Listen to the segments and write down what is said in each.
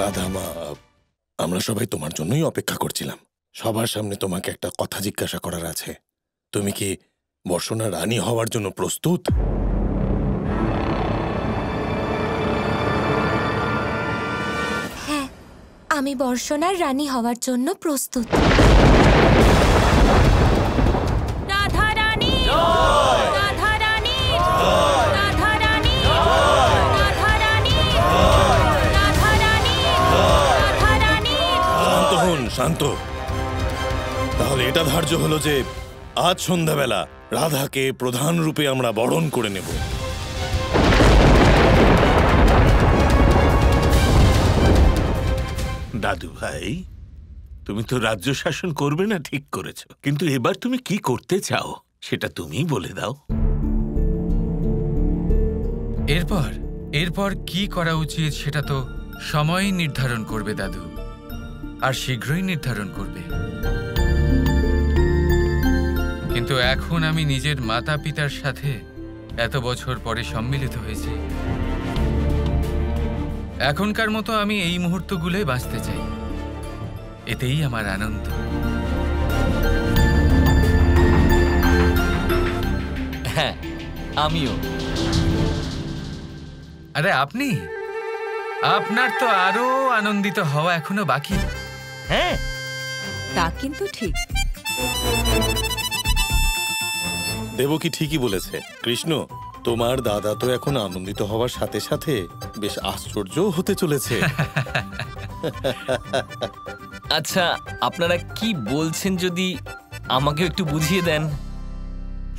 রাধা মা, আমরা সবাই তোমার জন্যই অপেক্ষা করছিলাম। সবার সামনে তোমাকে একটা কথা জিজ্ঞাসা করার আছে। তুমি কি বর্ষণা রানী হওয়ার জন্য প্রস্তুত? হ্যাঁ, আমি বর্ষণার রানী হওয়ার জন্য প্রস্তুত। রাধা রানী, রাধা রানী, রাধা রানী, রাধা রানী, রাধা রানী, রাধা রানী। শান্ত হন, শান্ত। তাহলে এটা ধার্য হলো যে আজ সন্ধ্যাবেলা রাধাকে প্রধান রূপে আমরা বরণ করে নেব। দাদু ভাই, তুমি তো রাজ্য শাসন করবে না ঠিক করেছ, কিন্তু এবার তুমি কি করতে চাও সেটা তুমিই বলে দাও। এরপর কি করা উচিত সেটা তো সময় নির্ধারণ করবে দাদু, আর শীঘ্রই নির্ধারণ করবে। কিন্তু এখন আমি নিজের মাতা পিতার সাথে এত বছর পরে সম্মিলিত হয়েছি। এখনকার মতো আমি এই মুহূর্তগুলোই বাঁচতে চাই, এতেই আমার আনন্দ। হ্যাঁ, আমিও। আরে আপনি, আপনার তো আরো আনন্দিত হওয়া এখনো বাকি। হ্যাঁ, তা কিন্তু ঠিক। দেবকী ঠিকই বলেছে। কৃষ্ণ, তোমার দাদা তো এখন আনন্দিত হওয়ার সাথে সাথে বেশ আশ্চর্যও হতে চলেছে। আচ্ছা, আপনারা কি বলছেন যদি আমাকে একটু বুঝিয়ে দেন।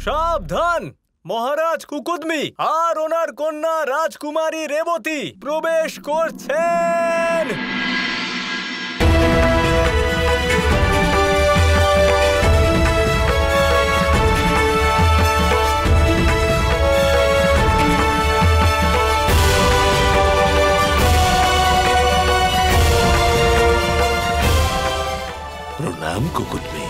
সাবধান, মহারাজ কুকুদমি আর ওনার কন্যা রাজকুমারী রেবতী প্রবেশ করছেন। প্রণাম কুকুরমে।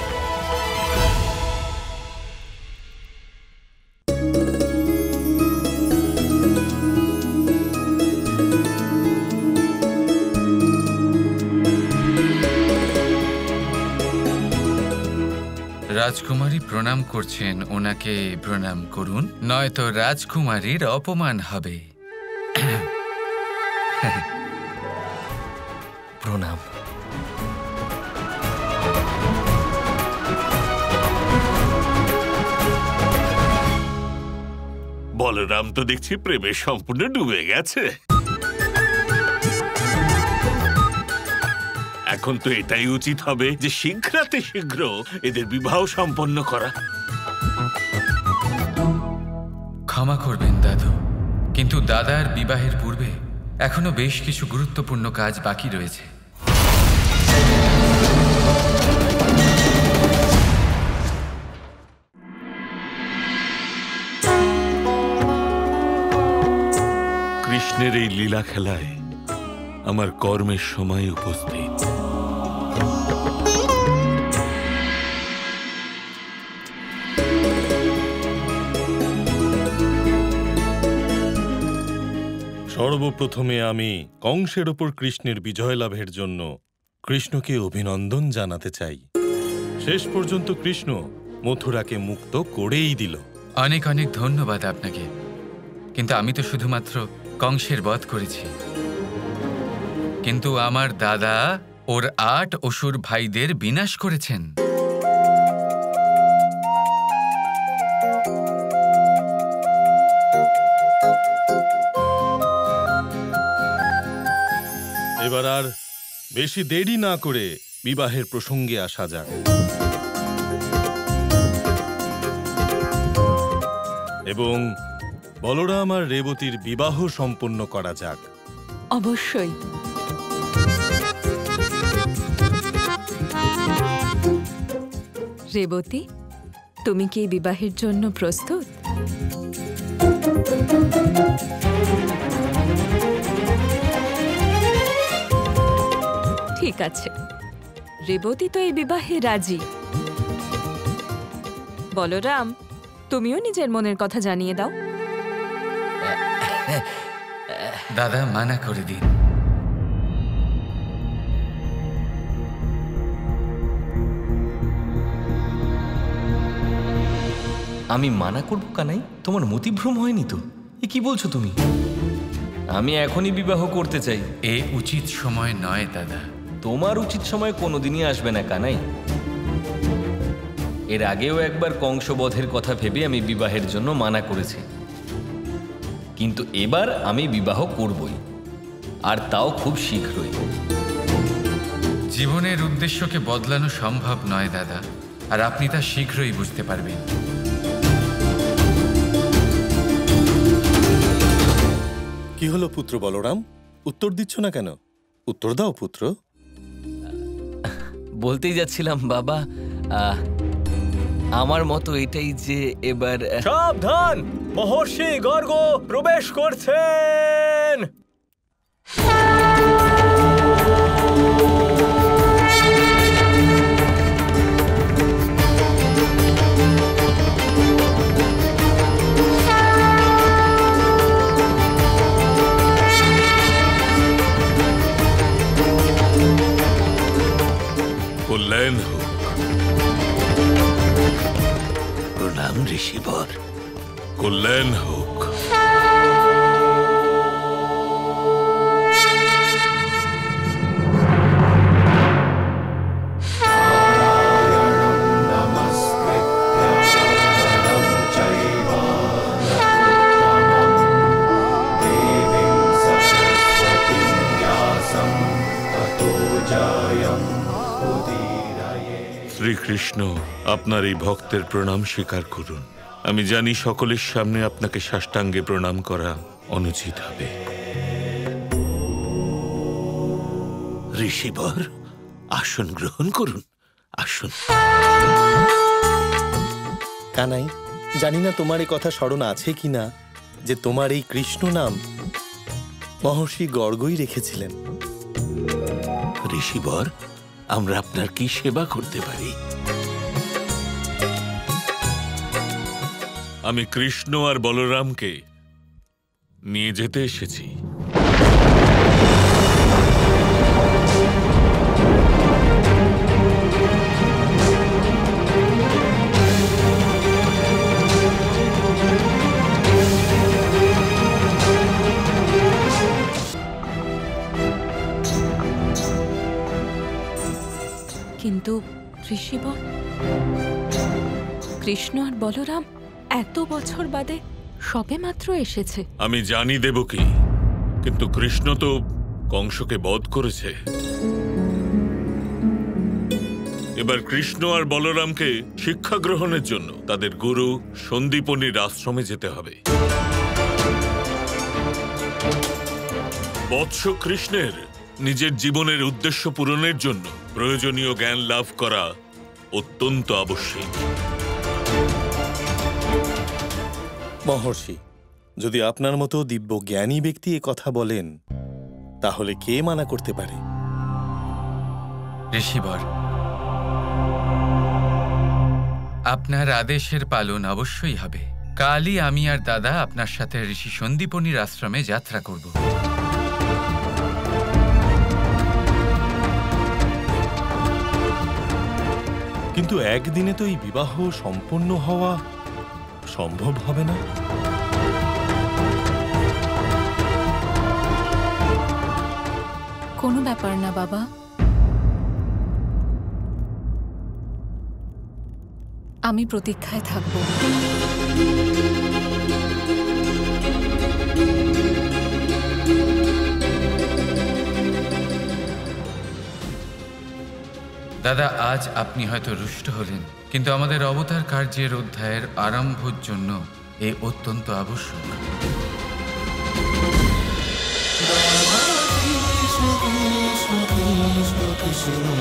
রাজকুমারী প্রণাম করছেন, ওনাকে প্রণাম করুন, নয়তো রাজকুমারীর অপমান হবে। প্রণাম। বলরাম তো দেখছি প্রেমে সম্পূর্ণ ডুবে গেছে। এখন তো এটাই উচিত হবে যে শীঘ্রাতে শীঘ্র এদের বিবাহ সম্পন্ন করা। ক্ষমা করবেন দাদু, কিন্তু দাদার বিবাহের পূর্বে এখনো বেশ কিছু গুরুত্বপূর্ণ কাজ বাকি রয়েছে। কৃষ্ণের এই লীলা খেলায় আমার কর্মের সময় উপস্থিত। সর্বপ্রথমে আমি কংসের ওপর কৃষ্ণের বিজয় লাভের জন্য কৃষ্ণকে অভিনন্দন জানাতে চাই। শেষ পর্যন্ত কৃষ্ণ মথুরাকে মুক্ত করেই দিল। অনেক অনেক ধন্যবাদ আপনাকে, কিন্তু আমি তো শুধুমাত্র কংসের বধ করেছি, কিন্তু আমার দাদা ওর ৮ অসুর ভাইদের বিনাশ করেছেন। এবার আর বেশি দেরি না করে বিবাহের প্রসঙ্গে আসা যাক। এবং বলরাম আর রেবতীর বিবাহ সম্পন্ন করা যাক। অবশ্যই। রেবতী, তুমি কি বিবাহের জন্য প্রস্তুত? ঠিক আছে, রেবতী তো এই বিবাহে রাজি। বলরাম, তুমিও নিজের মনের কথা জানিয়ে দাও। দাদা মানা করে দিন। আমি মানা করবো কানাই? তোমার মতিভ্রম হয়নি তো? এ কি বলছো তুমি? আমি এখনই বিবাহ করতে চাই। এ উচিত সময় নয় দাদা। তোমার উচিত সময় কোনোদিনই আসবে না কানাই। এর আগেও একবার কংসবধের কথা ভেবে আমি বিবাহের জন্য মানা করেছি, কিন্তু এবার আমি বিবাহ করবই, আর তাও খুব শীঘ্রই। জীবনের উদ্দেশ্যকে বদলানো সম্ভব নয় দাদা, আর আপনি তা শীঘ্রই বুঝতে পারবেন। কি হলো পুত্র বলরাম, উত্তর দিচ্ছ না কেন? উত্তর দাও পুত্র। বলতেই যাচ্ছিলাম বাবা, আমার মতো এটাই যে এবার সাবধান, মহর্ষি গর্গ প্রবেশ করছেন। কল্যাণ হোক। প্রণাম ঋষিবর। কল্যাণ হোক। শ্রীকৃষ্ণ, আপনার এই ভক্তের প্রণাম স্বীকার করুন। আমি জানি সকলের সামনে আপনাকে সাষ্টাঙ্গে প্রণাম করা অনুচিত হবে। ঋষিবর, আসন গ্রহণ করুন, আসুন। কানাই, জানি না তোমার এই কথা স্মরণ আছে কিনা যে তোমার এই কৃষ্ণ নাম মহর্ষি গর্গই রেখেছিলেন। ঋষিবর, আমরা আপনার কি সেবা করতে পারি? আমি কৃষ্ণ আর বলরামকে নিয়ে যেতে এসেছি। কিন্তু ঋষিবর, কৃষ্ণ আর বলরাম এত বছর বাদে সবে মাত্র এসেছে। আমি জানি দেবকী, কিন্তু কৃষ্ণ তো কংসকে বধ করেছে। এবার কৃষ্ণ আর বলরামকে শিক্ষা গ্রহণের জন্য তাদের গুরু সন্দীপনীর আশ্রমে যেতে হবে। বৎস কৃষ্ণের নিজের জীবনের উদ্দেশ্য পূরণের জন্য প্রয়োজনীয় জ্ঞান লাভ করা অত্যন্ত আবশ্যক। মহর্ষি, যদি আপনার মতো দিব্য জ্ঞানী ব্যক্তি এ কথা বলেন, তাহলে কে মানা করতে পারে? ঋষিবর, আপনার আদেশের পালন অবশ্যই হবে। কালই আমি আর দাদা আপনার সাথে ঋষি সন্দীপনীর আশ্রমে যাত্রা করব। কিন্তু একদিনে তো এই বিবাহ সম্পন্ন হওয়া সম্ভব হবে না। কোনো ব্যাপার না বাবা, আমি প্রতীক্ষায় থাকব। দাদা, আজ আপনি হয়তো রুষ্ট হলেন, কিন্তু আমাদের অবতার কার্যের অধ্যায়ের আরম্ভের জন্য এ অত্যন্ত আবশ্যক। Krishna Krishna Krishna Krishna